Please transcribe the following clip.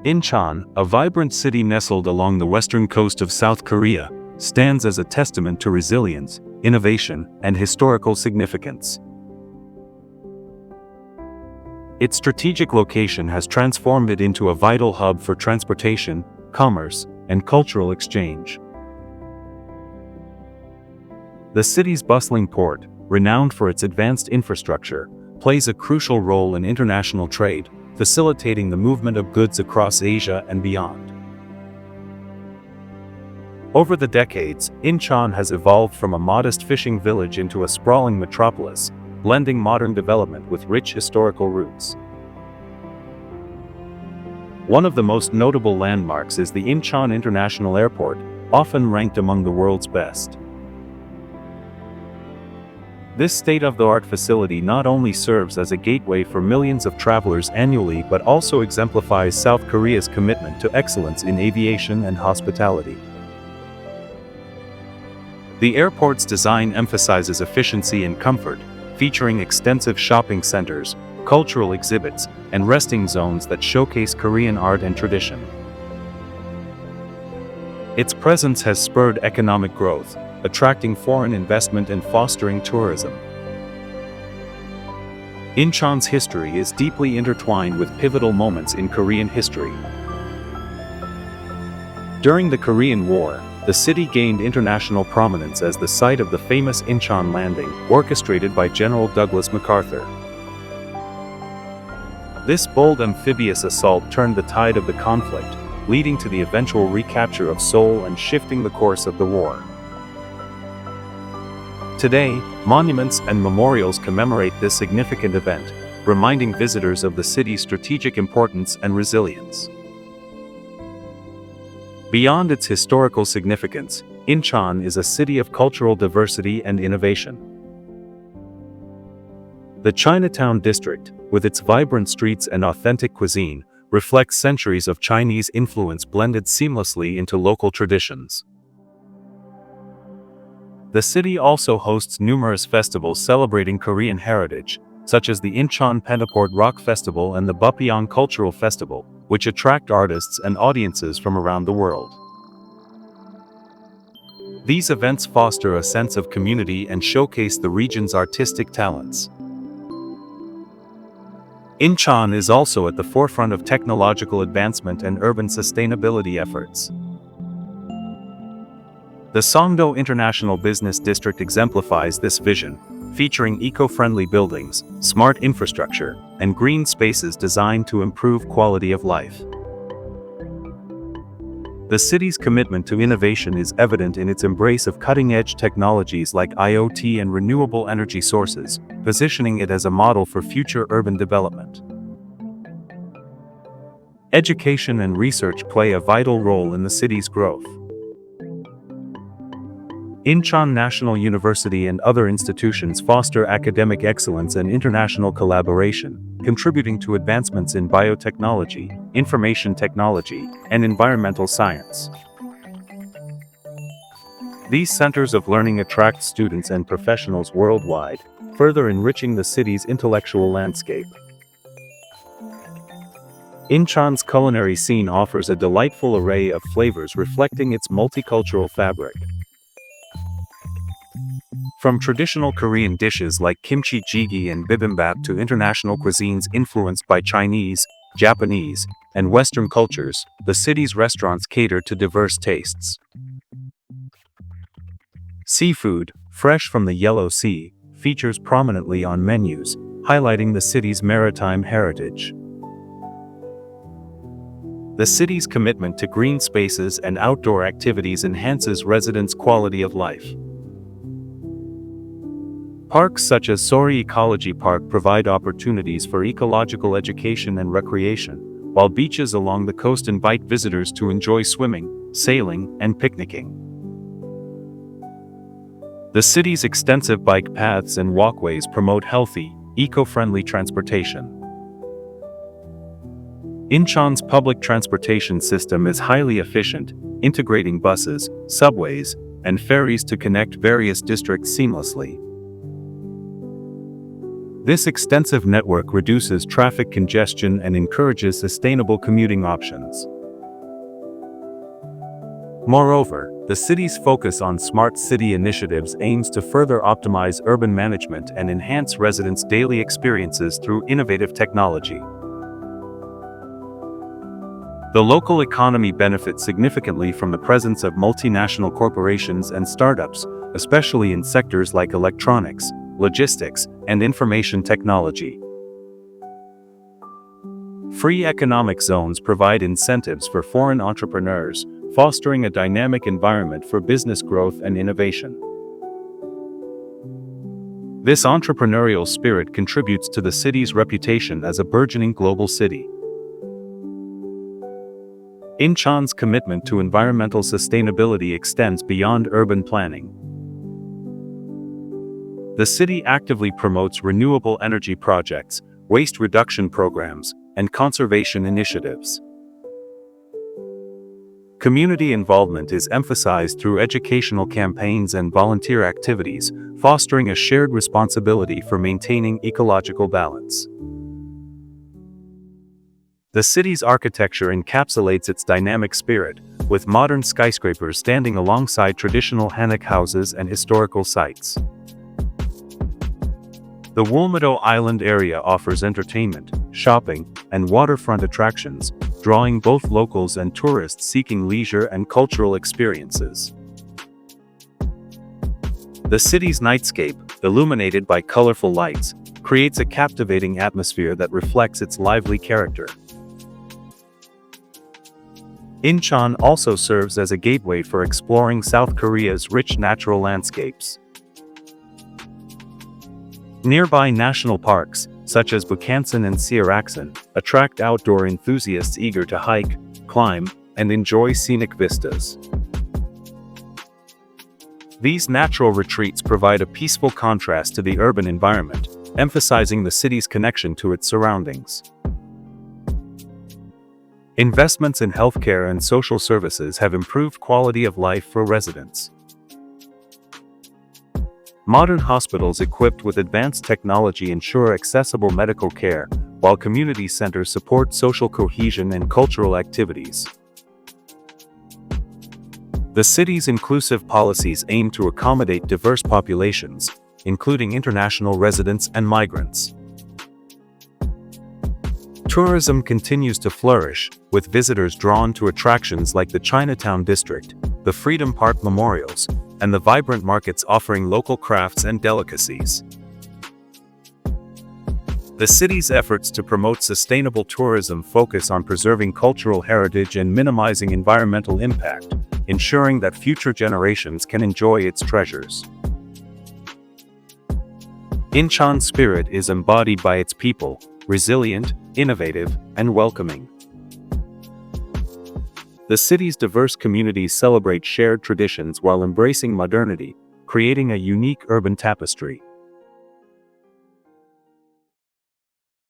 Incheon, a vibrant city nestled along the western coast of South Korea, stands as a testament to resilience, innovation, and historical significance. Its strategic location has transformed it into a vital hub for transportation, commerce, and cultural exchange. The city's bustling port, renowned for its advanced infrastructure, plays a crucial role in international trade, facilitating the movement of goods across Asia and beyond. Over the decades, Incheon has evolved from a modest fishing village into a sprawling metropolis, blending modern development with rich historical roots. One of the most notable landmarks is the Incheon International Airport, often ranked among the world's best. This state-of-the-art facility not only serves as a gateway for millions of travelers annually but also exemplifies South Korea's commitment to excellence in aviation and hospitality. The airport's design emphasizes efficiency and comfort, featuring extensive shopping centers, cultural exhibits, and resting zones that showcase Korean art and tradition. Its presence has spurred economic growth, attracting foreign investment and fostering tourism. Incheon's history is deeply intertwined with pivotal moments in Korean history. During the Korean War, the city gained international prominence as the site of the famous Incheon landing, orchestrated by General Douglas MacArthur. This bold amphibious assault turned the tide of the conflict, leading to the eventual recapture of Seoul and shifting the course of the war. Today, monuments and memorials commemorate this significant event, reminding visitors of the city's strategic importance and resilience. Beyond its historical significance, Incheon is a city of cultural diversity and innovation. The Chinatown district, with its vibrant streets and authentic cuisine, reflects centuries of Chinese influence blended seamlessly into local traditions. The city also hosts numerous festivals celebrating Korean heritage, such as the Incheon Pentaport Rock Festival and the Bupyeong Cultural Festival, which attract artists and audiences from around the world. These events foster a sense of community and showcase the region's artistic talents. Incheon is also at the forefront of technological advancement and urban sustainability efforts. The Songdo International Business District exemplifies this vision, featuring eco-friendly buildings, smart infrastructure, and green spaces designed to improve quality of life. The city's commitment to innovation is evident in its embrace of cutting-edge technologies like IoT and renewable energy sources, positioning it as a model for future urban development. Education and research play a vital role in the city's growth. Incheon National University and other institutions foster academic excellence and international collaboration, contributing to advancements in biotechnology, information technology, and environmental science. These centers of learning attract students and professionals worldwide, further enriching the city's intellectual landscape. Incheon's culinary scene offers a delightful array of flavors reflecting its multicultural fabric. From traditional Korean dishes like kimchi jjigae and bibimbap to international cuisines influenced by Chinese, Japanese, and Western cultures, the city's restaurants cater to diverse tastes. Seafood, fresh from the Yellow Sea, features prominently on menus, highlighting the city's maritime heritage. The city's commitment to green spaces and outdoor activities enhances residents' quality of life. Parks such as Sori Ecology Park provide opportunities for ecological education and recreation, while beaches along the coast invite visitors to enjoy swimming, sailing, and picnicking. The city's extensive bike paths and walkways promote healthy, eco-friendly transportation. Incheon's public transportation system is highly efficient, integrating buses, subways, and ferries to connect various districts seamlessly. This extensive network reduces traffic congestion and encourages sustainable commuting options. Moreover, the city's focus on smart city initiatives aims to further optimize urban management and enhance residents' daily experiences through innovative technology. The local economy benefits significantly from the presence of multinational corporations and startups, especially in sectors like electronics, logistics, and information technology. Free economic zones provide incentives for foreign entrepreneurs, fostering a dynamic environment for business growth and innovation. This entrepreneurial spirit contributes to the city's reputation as a burgeoning global city. Incheon's commitment to environmental sustainability extends beyond urban planning. The city actively promotes renewable energy projects, waste reduction programs, and conservation initiatives. Community involvement is emphasized through educational campaigns and volunteer activities, fostering a shared responsibility for maintaining ecological balance. The city's architecture encapsulates its dynamic spirit, with modern skyscrapers standing alongside traditional hanok houses and historical sites. The Wolmudo Island area offers entertainment, shopping, and waterfront attractions, drawing both locals and tourists seeking leisure and cultural experiences. The city's nightscape, illuminated by colorful lights, creates a captivating atmosphere that reflects its lively character. Incheon also serves as a gateway for exploring South Korea's rich natural landscapes. Nearby national parks, such as Bukhansan and Seoraksan, attract outdoor enthusiasts eager to hike, climb, and enjoy scenic vistas. These natural retreats provide a peaceful contrast to the urban environment, emphasizing the city's connection to its surroundings. Investments in healthcare and social services have improved quality of life for residents. Modern hospitals equipped with advanced technology ensure accessible medical care, while community centers support social cohesion and cultural activities. The city's inclusive policies aim to accommodate diverse populations, including international residents and migrants. Tourism continues to flourish, with visitors drawn to attractions like the Chinatown District, the Freedom Park memorials, and the vibrant markets offering local crafts and delicacies. The city's efforts to promote sustainable tourism focus on preserving cultural heritage and minimizing environmental impact, ensuring that future generations can enjoy its treasures. Incheon's spirit is embodied by its people, resilient, innovative, and welcoming. The city's diverse communities celebrate shared traditions while embracing modernity, creating a unique urban tapestry.